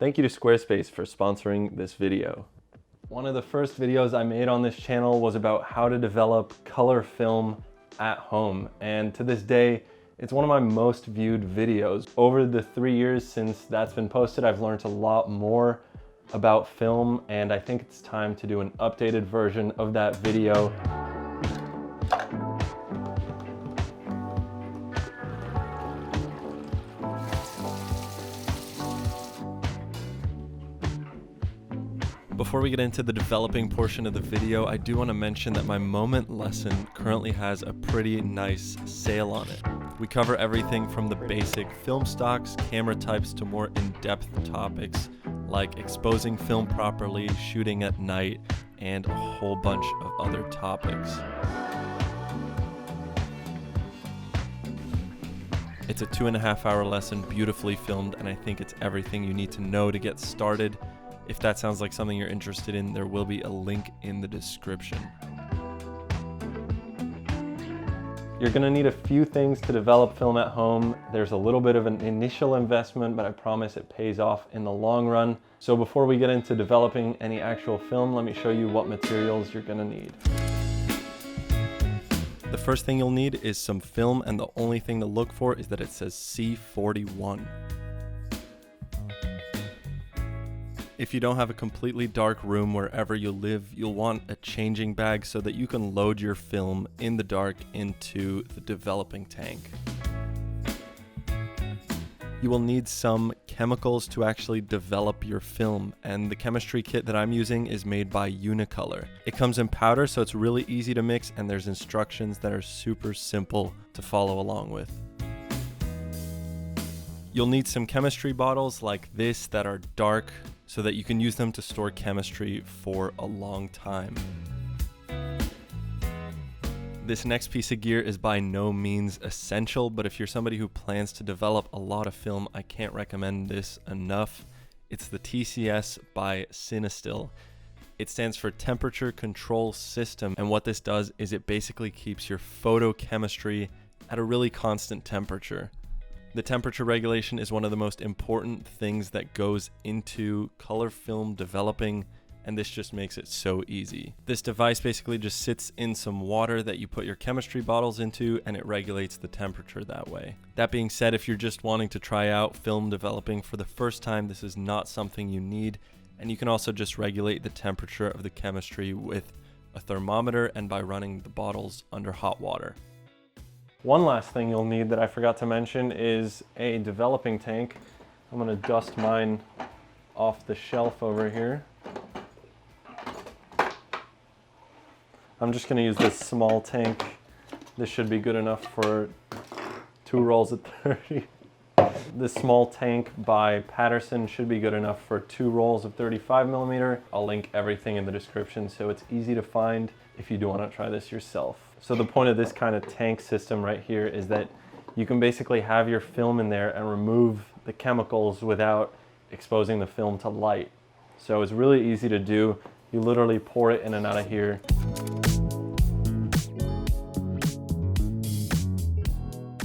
Thank you to Squarespace for sponsoring this video. One of the first videos I made on this channel was about how to develop color film at home, and to this day, it's one of my most viewed videos. Over the 3 years since that's been posted, I've learned a lot more about film, and I think it's time to do an updated version of that video. Before we get into the developing portion of the video, I do want to mention that my moment lesson currently has a pretty nice sale on it. We cover everything from the basic film stocks, camera types, to more in-depth topics like exposing film properly, shooting at night, and a whole bunch of other topics. It's a 2.5-hour lesson, beautifully filmed, and I think it's everything you need to know to get started. If that sounds like something you're interested in, there will be a link in the description. You're gonna need a few things to develop film at home. There's a little bit of an initial investment, but I promise it pays off in the long run. So before we get into developing any actual film, let me show you what materials you're gonna need. The first thing you'll need is some film, and the only thing to look for is that it says C41. If you don't have a completely dark room wherever you live, you'll want a changing bag so that you can load your film in the dark into the developing tank. You will need some chemicals to actually develop your film, and the chemistry kit that I'm using is made by Unicolor. It comes in powder, so it's really easy to mix, and there's instructions that are super simple to follow along with. You'll need some chemistry bottles like this that are dark, so that you can use them to store chemistry for a long time. This next piece of gear is by no means essential, but if you're somebody who plans to develop a lot of film, I can't recommend this enough. It's the TCS by Cinestill. It stands for Temperature Control System, and what this does is it basically keeps your photochemistry at a really constant temperature. The temperature regulation is one of the most important things that goes into color film developing, and this just makes it so easy. This device basically just sits in some water that you put your chemistry bottles into, and it regulates the temperature that way. That being said, if you're just wanting to try out film developing for the first time, this is not something you need, and you can also just regulate the temperature of the chemistry with a thermometer and by running the bottles under hot water. One last thing you'll need that I forgot to mention is a developing tank. I'm gonna dust mine off the shelf over here. I'm just gonna use this small tank. This should be good enough for 2 rolls of 30. This small tank by Patterson should be good enough for 2 rolls of 35mm. I'll link everything in the description so it's easy to find if you do want to try this yourself. So the point of this kind of tank system right here is that you can basically have your film in there and remove the chemicals without exposing the film to light. So it's really easy to do. You literally pour it in and out of here.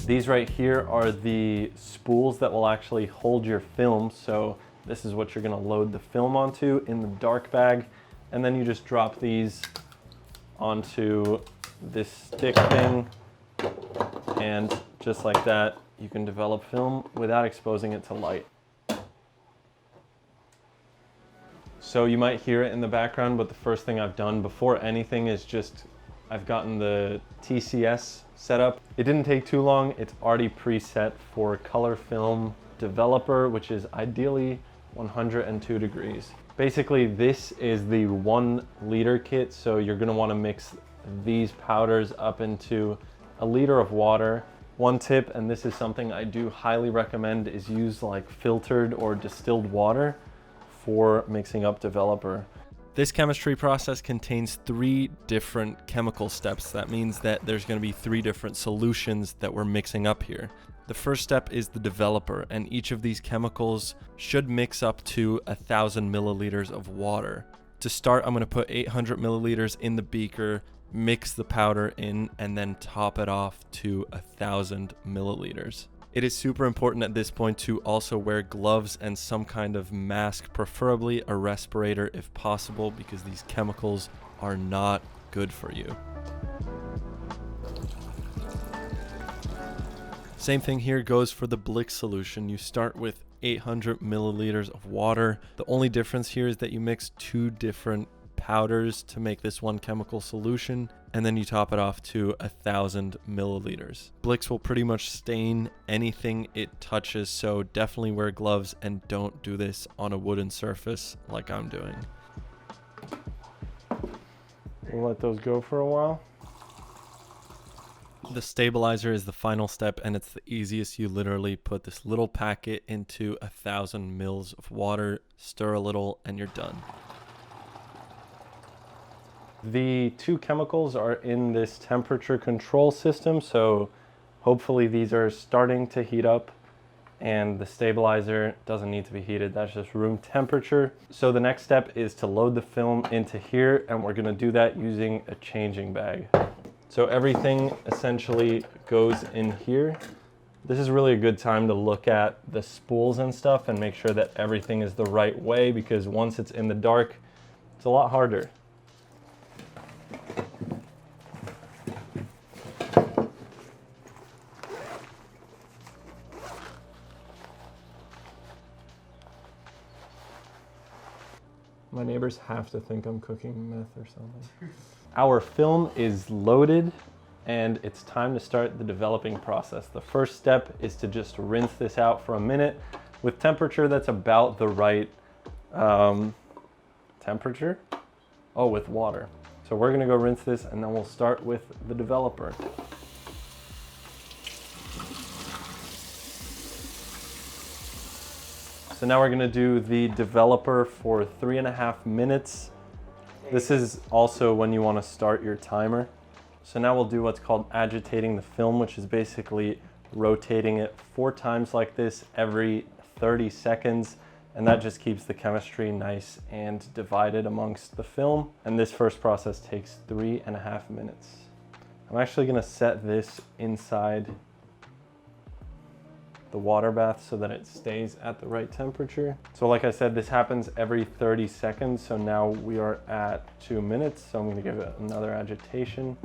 These right here are the spools that will actually hold your film. So this is what you're gonna load the film onto in the dark bag. And then you just drop these onto this stick thing, and just like that, you can develop film without exposing it to light. So you might hear it in the background, but the first thing I've done before anything is just I've gotten the TCS set up. It didn't take too long. It's already preset for color film developer, which is ideally 102 degrees. Basically, this is the 1 liter kit, so you're gonna wanna mix these powders up into a liter of water. One tip, and this is something I do highly recommend, is use like filtered or distilled water for mixing up developer. This chemistry process contains 3 different chemical steps. That means that there's going to be 3 different solutions that we're mixing up here. The first step is the developer, and each of these chemicals should mix up to 1,000 milliliters of water. To start, I'm going to put 800 milliliters in the beaker, mix the powder in, and then top it off to 1,000 milliliters. It is super important at this point to also wear gloves and some kind of mask, preferably a respirator if possible, because these chemicals are not good for you. Same thing here goes for the Blick solution. You start with 800 milliliters of water. The only difference here is that you mix 2 different powders to make this one chemical solution, and then you top it off to 1,000 milliliters. Blicks will pretty much stain anything it touches, so definitely wear gloves and don't do this on a wooden surface like I'm doing. We'll let those go for a while. The stabilizer is the final step, and it's the easiest. You literally put this little packet into 1,000 mils of water, stir a little, and you're done. The 2 chemicals are in this temperature control system, so hopefully these are starting to heat up, and the stabilizer doesn't need to be heated. That's just room temperature. So the next step is to load the film into here, and we're going to do that using a changing bag. So everything essentially goes in here. This is really a good time to look at the spools and stuff and make sure that everything is the right way, because once it's in the dark, it's a lot harder. My neighbors have to think I'm cooking meth or something. Our film is loaded and it's time to start the developing process. The first step is to just rinse this out for a minute with temperature that's about the right temperature. Oh, with water. So we're gonna go rinse this and then we'll start with the developer. So now we're gonna do the developer for 3.5 minutes. This is also when you wanna start your timer. So now we'll do what's called agitating the film, which is basically rotating it 4 times like this every 30 seconds. And that just keeps the chemistry nice and divided amongst the film. And this first process takes 3.5 minutes. I'm actually gonna set this inside the water bath so that it stays at the right temperature. So like I said, this happens every 30 seconds. So now we are at 2 minutes. So I'm gonna give it another agitation.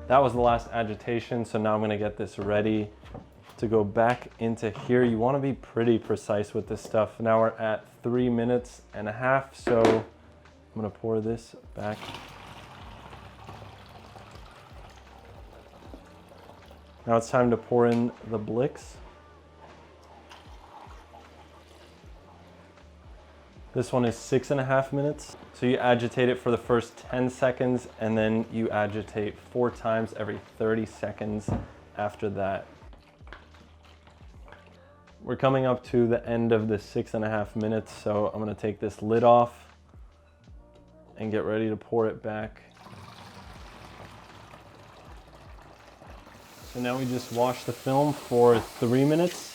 That was the last agitation. So now I'm gonna get this ready to go back into here. You wanna be pretty precise with this stuff. Now we're at 3.5 minutes. So I'm gonna pour this back. Now it's time to pour in the Blicks. This one is 6.5 minutes. So you agitate it for the first 10 seconds and then you agitate 4 times every 30 seconds after that. We're coming up to the end of the 6.5 minutes, so I'm gonna take this lid off and get ready to pour it back. So now we just wash the film for 3 minutes.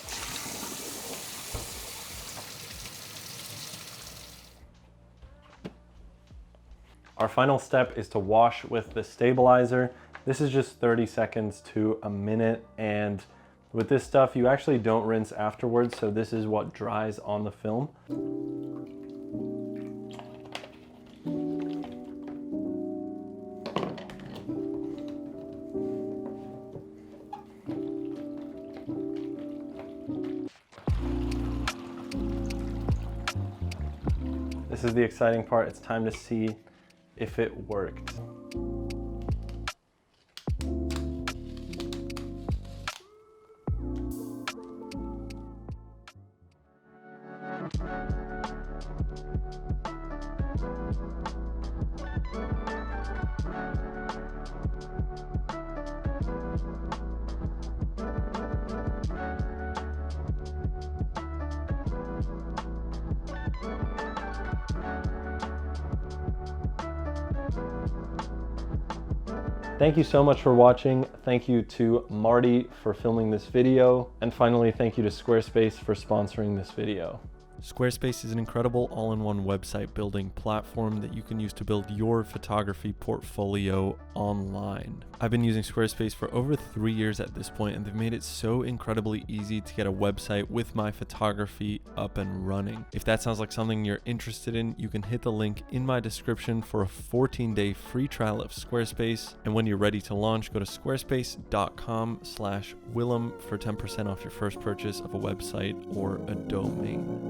Our final step is to wash with the stabilizer. This is just 30 seconds to a minute, and with this stuff, you actually don't rinse afterwards, so this is what dries on the film. This is the exciting part. It's time to see if it worked. Thank you so much for watching. Thank you to Marty for filming this video. And finally, thank you to Squarespace for sponsoring this video. Squarespace is an incredible all-in-one website building platform that you can use to build your photography portfolio online. I've been using Squarespace for over 3 years at this point, and they've made it so incredibly easy to get a website with my photography up and running. If that sounds like something you're interested in, you can hit the link in my description for a 14-day free trial of Squarespace. And when you're ready to launch, go to squarespace.com/Willem for 10% off your first purchase of a website or a domain.